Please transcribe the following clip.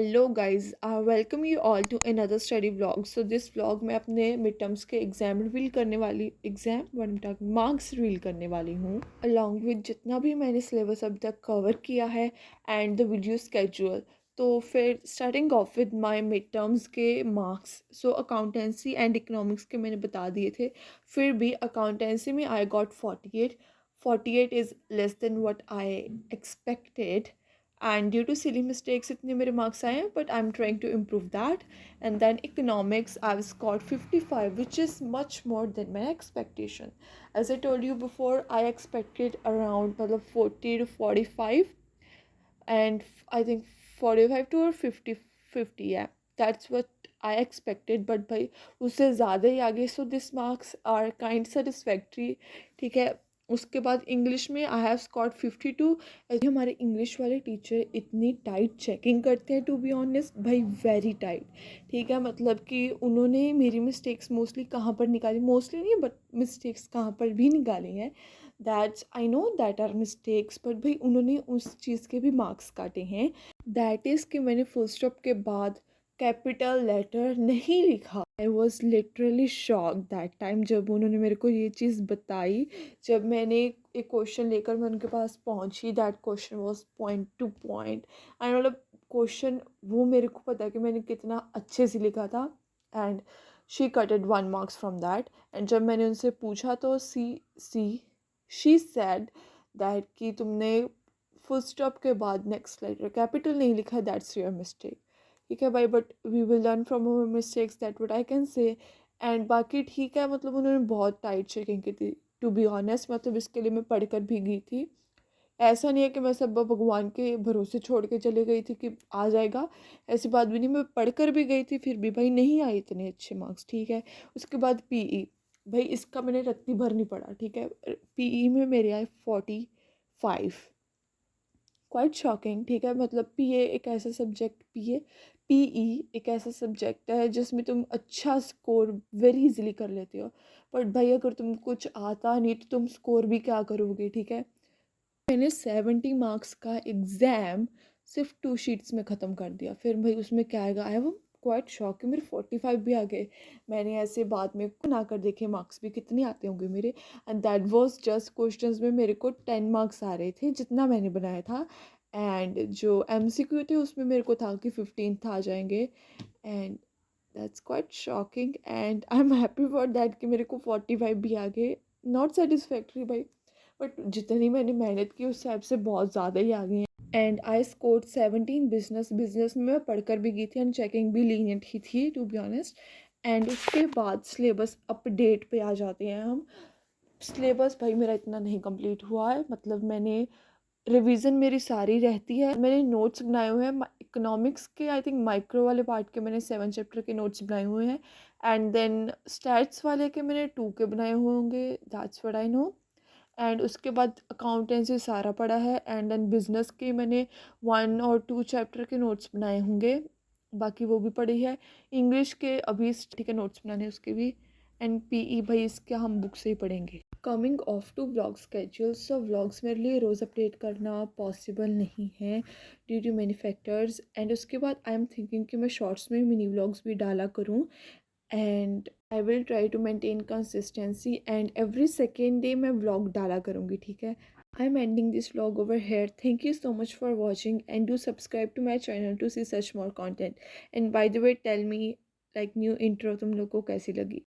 Hello guys, welcome you all to another study vlog. So this vlog मैं अपने mid terms के marks reveal करने वाली हूँ अलॉन्ग विद जितना भी मैंने सिलेबस अभी तक कवर किया है एंड द वीडियो स्केड्यूल। तो फिर starting off with my mid terms के marks. So accountancy and economics के मैंने बता दिए थे, फिर भी अकाउंटेंसी में I got 48। 48 is less than what I expected and due to silly mistakes इतने मेरे marks आए हैं, but I'm trying to improve that. And then economics I've scored 55, which is much more than my expectation. As I told you before, I expected around मतलब 40 to 45, and I think 45 to or 50, 50, yeah, that's what I expected, but भाई उससे ज़्यादा ही आगे. So this marks are kind satisfactory. ठीक है. उसके बाद English में आई हैव स्कॉट 52. हमारे इंग्लिश वाले टीचर इतनी टाइट चेकिंग करते हैं, टू बी ऑनेस्ट भाई, वेरी टाइट. ठीक है, मतलब कि उन्होंने मेरी मिस्टेक्स मोस्टली कहाँ पर निकाली, मोस्टली नहीं बट मिस्टेक्स कहाँ पर भी निकाली हैं, that's I know that are mistakes, but भाई उन्होंने उस चीज़ के भी मार्क्स काटे हैं. दैट इज़ कि मैंने फुल स्टॉप के बाद कैपिटल लेटर नहीं लिखा. I was literally shock that time जब उन्होंने मेरे को ये चीज़ बताई. जब मैंने एक क्वेश्चन लेकर मैं उनके पास पहुंची, that question was point two point. And मतलब क्वेश्चन वो मेरे को पता है कि मैंने कितना अच्छे से लिखा था. And she कटेड 1 marks from that. And जब मैंने उनसे पूछा तो शी सेड दैट कि तुमने फुल स्टॉप के बाद नेक्स्ट लेटर कैपिटल नहीं लिखा, दैट्स योर मिस्टेक. ठीक है भाई, but we will learn from our mistakes, that what I can say. And बाकी ठीक है, मतलब उन्होंने बहुत टाइट चेकिंग की थी, टू बी ऑनेस्ट. मतलब इसके लिए मैं पढ़कर भी गई थी. ऐसा नहीं है कि मैं सब भगवान के भरोसे छोड़ के चली गई थी कि आ जाएगा, ऐसी बात भी नहीं. मैं पढ़कर भी गई थी, फिर भी भाई नहीं आए इतने अच्छे मार्क्स. ठीक है. उसके बाद पीई, भाई इसका मैंने रत्ती भर नहीं पढ़ा. ठीक है, पीई में मेरे आए 45. Quite shocking. ठीक है, मतलब पीए एक ऐसा सब्जेक्ट, पीई एक ऐसा सब्जेक्ट है जिसमें तुम अच्छा स्कोर वेरी इजीली कर लेते हो, बट भाई अगर तुम कुछ आता नहीं तो तुम स्कोर भी क्या करोगे. ठीक है. मैंने 70 मार्क्स का एग्ज़ाम सिर्फ 2 शीट्स में ख़त्म कर दिया. फिर भाई उसमें क्या आएगा, आई वो क्वाइट शॉक कि मेरे 45 भी आ गए. मैंने ऐसे बाद में ना कर देखे मार्क्स भी कितने आते होंगे मेरे. And that was just questions में मेरे को 10 मार्क्स आ रहे थे जितना मैंने बनाया था. एंड जो एमसीक्यू थे उसमें मेरे को था कि 15 आ जाएंगे. And that's quite shocking and I am happy for that कि मेरे को 45 भी आ गए. नॉट सेटिस्फैक्ट्री भाई, बट जितनी मैंने मेहनत की उस हिसाब से बहुत ज़्यादा ही आ गई हैं. And I scored 17. बिजनेस में मैं पढ़कर भी गई थी एंड चेकिंग भी लीनियंट ही थी, टू बी ऑनेस्ट. एंड उसके बाद सिलेबस अपडेट पे आ जाते हैं हम. सिलेबस भाई मेरा इतना नहीं कंप्लीट हुआ है, मतलब मैंने रिवीजन मेरी सारी रहती है. मैंने नोट्स बनाए हुए हैं इकोनॉमिक्स के, आई थिंक माइक्रो वाले पार्ट के मैंने 7 चैप्टर के नोट्स बनाए हुए हैं. एंड देन स्टैट्स वाले के मैंने 2 के बनाए हुए होंगे, that's what I know. And उसके बाद अकाउंटेंसी सारा पढ़ा है. एंड देन बिजनेस के मैंने 1 और 2 चैप्टर के नोट्स बनाए होंगे, बाकी वो भी पढ़ी है. इंग्लिश के अभी ठीक है नोट्स बनाने उसके भी. एंड पीई भाई इसके हम बुक से ही पढ़ेंगे. Coming of to vlog schedule. So vlogs मेरे लिए रोज़ अपडेट करना पॉसिबल नहीं है due to many factors. And उसके बाद आई एम थिंकिंग कि मैं शॉर्ट्स में मिनी व्लॉग्स भी डाला करूँ. And I will try to maintain consistency and every second day मैं व्लॉग डाला करूँगी. ठीक है. I am ending this vlog over here. Thank you so much for watching and do subscribe to my channel to see such more content. And by the way tell me like new intro तुम लोग को कैसी लगी.